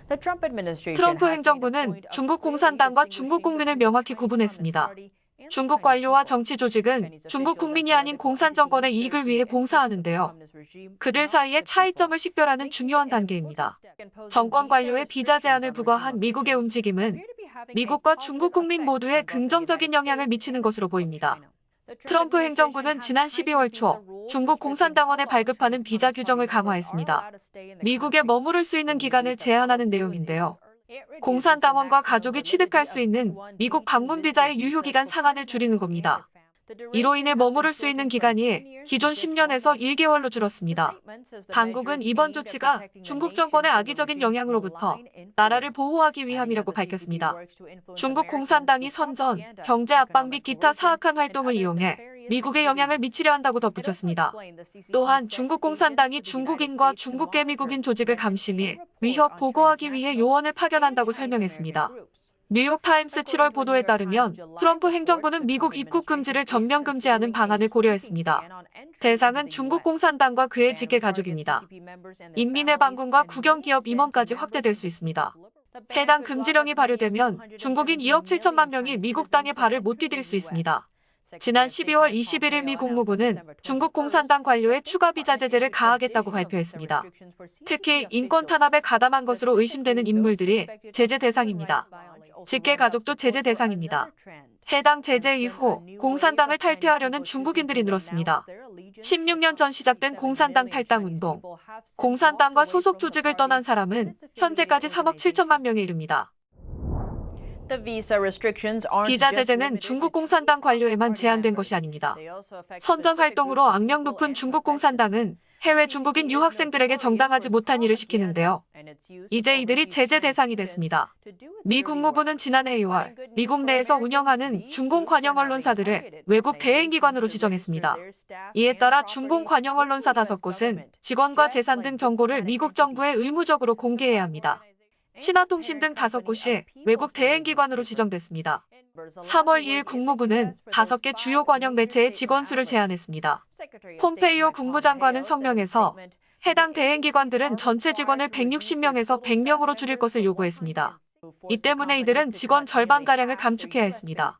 트럼프 행정부는 중국 공산당과 중국 국민을 명확히 구분했습니다. 중국 관료와 정치 조직은 중국 국민이 아닌 공산 정권의 이익을 위해 봉사하는데요. 그들 사이의 차이점을 식별하는 중요한 단계입니다. 정권 관료의 비자 제한을 부과한 미국의 움직임은 미국과 중국 국민 모두에 긍정적인 영향을 미치는 것으로 보입니다. 트럼프 행정부는 지난 12월 초 중국 공산당원에 발급하는 비자 규정을 강화했습니다. 미국에 머무를 수 있는 기간을 제한하는 내용인데요. 공산당원과 가족이 취득할 수 있는 미국 방문 비자의 유효기간 상한을 줄이는 겁니다. 이로 인해 머무를 수 있는 기간이 기존 10년에서 1개월로 줄었습니다. 당국은 이번 조치가 중국 정권의 악의적인 영향으로부터 나라를 보호하기 위함이라고 밝혔습니다. 중국 공산당이 선전, 경제 압박 및 기타 사악한 활동을 이용해 미국에 영향을 미치려 한다고 덧붙였습니다. 또한 중국 공산당이 중국인과 중국계 미국인 조직을 감시 및 위협 보고하기 위해 요원을 파견한다고 설명했습니다. 뉴욕타임스 7월 보도에 따르면 트럼프 행정부는 미국 입국 금지를 전면 금지하는 방안을 고려했습니다. 대상은 중국 공산당과 그의 직계 가족입니다. 인민의 반군과 국영기업 임원까지 확대될 수 있습니다. 해당 금지령이 발효되면 중국인 2억 7천만 명이 미국 땅에 발을 못 디딜 수 있습니다. 지난 12월 21일 미 국무부는 중국 공산당 관료의 추가 비자 제재를 가하겠다고 발표했습니다. 특히 인권 탄압에 가담한 것으로 의심되는 인물들이 제재 대상입니다. 직계 가족도 제재 대상입니다. 해당 제재 이후 공산당을 탈퇴하려는 중국인들이 늘었습니다. 16년 전 시작된 공산당 탈당 운동. 공산당과 소속 조직을 떠난 사람은 현재까지 3억 7천만 명에 이릅니다. 비자 제재는 중국 공산당 관료에만 제한된 것이 아닙니다. 선전 활동으로 악명 높은 중국 공산당은 해외 중국인 유학생들에게 정당하지 못한 일을 시키는데요. 이제 이들이 제재 대상이 됐습니다. 미 국무부는 지난해 2월 미국 내에서 운영하는 중공 관영 언론사들을 외국 대행기관으로 지정했습니다. 이에 따라 중공 관영 언론사 5곳은 직원과 재산 등 정보를 미국 정부에 의무적으로 공개해야 합니다. 신화통신 등 5곳이 외국 대행기관으로 지정됐습니다. 3월 2일 국무부는 5개 주요 관영 매체의 직원 수를 제한했습니다. 폼페이오 국무장관은 성명에서 해당 대행기관들은 전체 직원을 160명에서 100명으로 줄일 것을 요구했습니다. 이 때문에 이들은 직원 절반가량을 감축해야 했습니다.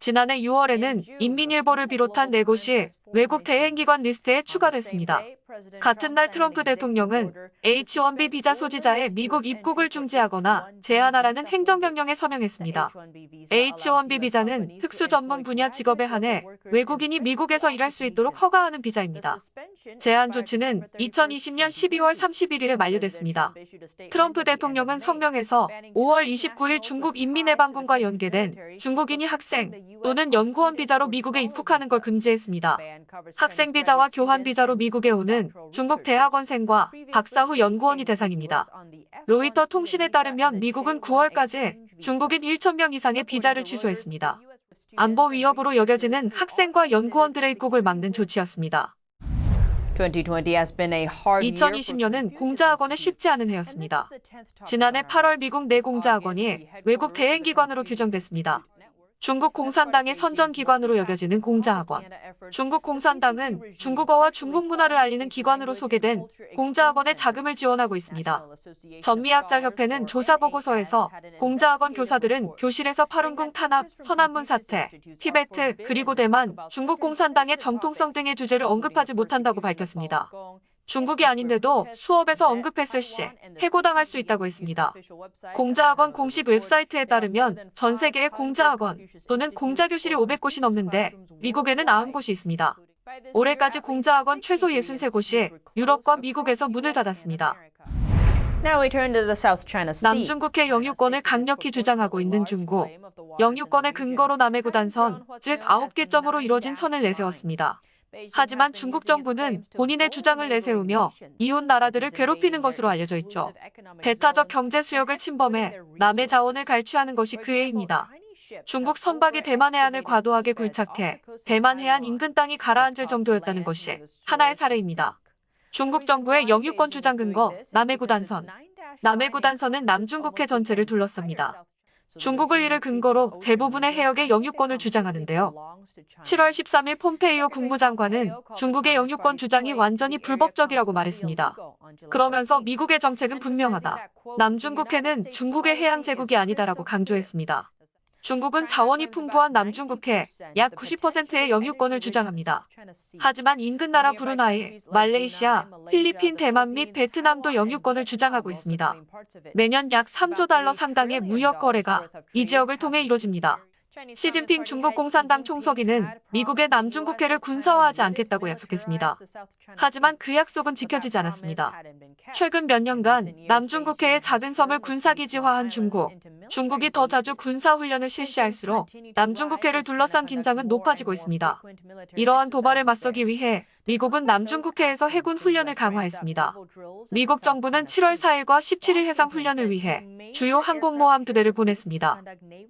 지난해 6월에는 인민일보를 비롯한 4곳이 외국 대행기관 리스트에 추가됐습니다. 같은 날 트럼프 대통령은 H-1B 비자 소지자의 미국 입국을 중지하거나 제한하라는 행정명령에 서명했습니다. H-1B 비자는 특수 전문 분야 직업에 한해 외국인이 미국에서 일할 수 있도록 허가하는 비자입니다. 제한 조치는 2020년 12월 31일에 만료됐습니다. 트럼프 대통령은 성명에서 5월 29일 중국 인민해방군과 연계된 중국인이 학생 또는 연구원 비자로 미국에 입국하는 걸 금지했습니다. 학생 비자와 교환 비자로 미국에 오는 중국 대학원생과 박사 후 연구원이 대상입니다. 로이터 통신에 따르면 미국은 9월까지 중국인 1,000명 이상의 비자를 취소했습니다. 안보 위협으로 여겨지는 학생과 연구원들의 입국을 막는 조치였습니다. 2020년은 공자학원에 쉽지 않은 해였습니다. 지난해 8월 미국 내 공자학원이 외국 대행기관으로 규정됐습니다. 중국 공산당의 선전기관으로 여겨지는 공자학원. 중국 공산당은 중국어와 중국 문화를 알리는 기관으로 소개된 공자학원에 자금을 지원하고 있습니다. 전미학자협회는 조사보고서에서 공자학원 교사들은 교실에서 파룬궁 탄압, 선안문 사태, 티베트, 그리고 대만, 중국 공산당의 정통성 등의 주제를 언급하지 못한다고 밝혔습니다. 중국이 아닌데도 수업에서 언급했을 시 해고당할 수 있다고 했습니다. 공자학원 공식 웹사이트에 따르면 전 세계의 공자학원 또는 공자교실이 500곳이 넘는데 미국에는 90곳이 있습니다. 올해까지 공자학원 최소 63곳이 유럽과 미국에서 문을 닫았습니다. 남중국해 영유권을 강력히 주장하고 있는 중국. 영유권의 근거로 남해구단선, 즉 9개 점으로 이뤄진 선을 내세웠습니다. 하지만 중국 정부는 본인의 주장을 내세우며 이웃 나라들을 괴롭히는 것으로 알려져 있죠. 배타적 경제 수역을 침범해 남의 자원을 갈취하는 것이 그 애입니다. 중국 선박이 대만 해안을 과도하게 굴착해 대만 해안 인근 땅이 가라앉을 정도였다는 것이 하나의 사례입니다. 중국 정부의 영유권 주장 근거 남해구단선. 남해구단선은 남중국해 전체를 둘러쌉니다. 중국을 이를 근거로 대부분의 해역의 영유권을 주장하는데요. 7월 13일 폼페이오 국무장관은 중국의 영유권 주장이 완전히 불법적이라고 말했습니다. 그러면서 미국의 정책은 분명하다. 남중국해는 중국의 해양 제국이 아니다라고 강조했습니다. 중국은 자원이 풍부한 남중국해 약 90%의 영유권을 주장합니다. 하지만 인근 나라 브루나이, 말레이시아, 필리핀, 대만 및 베트남도 영유권을 주장하고 있습니다. 매년 약 3조 달러 상당의 무역 거래가 이 지역을 통해 이루어집니다. 시진핑 중국 공산당 총서기는 미국의 남중국해를 군사화하지 않겠다고 약속했습니다. 하지만 그 약속은 지켜지지 않았습니다. 최근 몇 년간 남중국해의 작은 섬을 군사기지화한 중국. 중국이 더 자주 군사훈련을 실시할수록 남중국해를 둘러싼 긴장은 높아지고 있습니다. 이러한 도발에 맞서기 위해 미국은 남중국해에서 해군 훈련을 강화했습니다. 미국 정부는 7월 4일과 17일 해상 훈련을 위해 주요 항공모함 2대를 보냈습니다.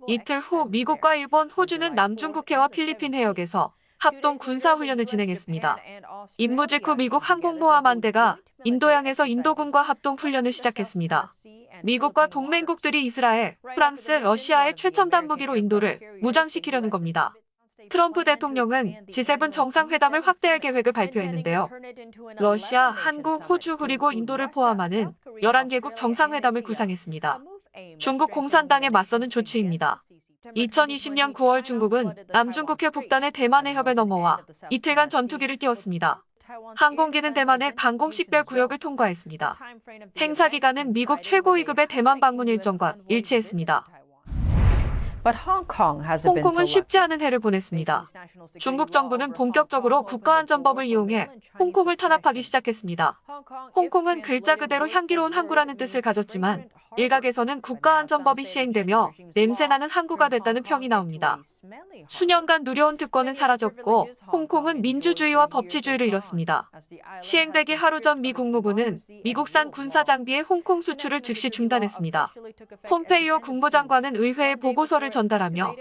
이틀 후 미국과 일본, 호주는 남중국해와 필리핀 해역에서 합동 군사훈련을 진행했습니다. 임무 직후 미국 항공모함 1대가 인도양에서 인도군과 합동훈련을 시작했습니다. 미국과 동맹국들이 이스라엘, 프랑스, 러시아의 최첨단 무기로 인도를 무장시키려는 겁니다. 트럼프 대통령은 G7 정상회담을 확대할 계획을 발표했는데요. 러시아, 한국, 호주 그리고 인도를 포함하는 11개국 정상회담을 구상했습니다. 중국 공산당에 맞서는 조치입니다. 2020년 9월 중국은 남중국해 북단의 대만 해협에 넘어와 이틀간 전투기를 띄웠습니다. 항공기는 대만의 방공식별 구역을 통과했습니다. 행사 기간은 미국 최고위급의 대만 방문 일정과 일치했습니다. 홍콩은 쉽지 않은 해를 보냈습니다. 중국 정부는 본격적으로 국가안전법을 이용해 홍콩을 탄압하기 시작했습니다. 홍콩은 글자 그대로 향기로운 항구라는 뜻을 가졌지만 일각에서는 국가안전법이 시행되며 냄새나는 항구가 됐다는 평이 나옵니다. 수년간 누려온 특권은 사라졌고 홍콩은 민주주의와 법치주의를 잃었습니다. 시행되기 하루 전 미 국무부는 미국산 군사장비의 홍콩 수출을 즉시 중단했습니다. 폼페이오 국무장관은 의회에 보고서를 전달하며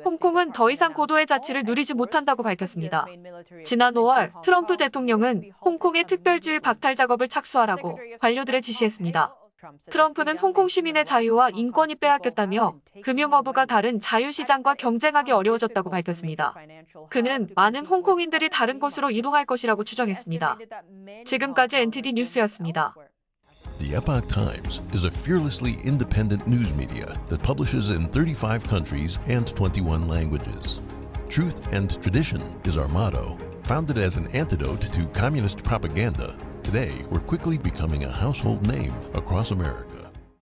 홍콩은 더 이상 고도의 자치를 누리지 못한다고 밝혔습니다. 지난 5월 트럼프 대통령은 홍콩의 특별주의 박탈 작업을 착수하라고 관료들에 지시했습니다. 트럼프는 홍콩 시민의 자유와 인권이 빼앗겼다며 금융허브가 다른 자유시장과 경쟁하기 어려워졌다고 밝혔습니다. 그는 많은 홍콩인들이 다른 곳으로 이동할 것이라고 추정했습니다. 지금까지 NTD 뉴스였습니다. The Epoch Times is a fearlessly independent news media that publishes in 35 countries and 21 languages. Truth and tradition is our motto. Founded as an antidote to communist propaganda, today we're quickly becoming a household name across America.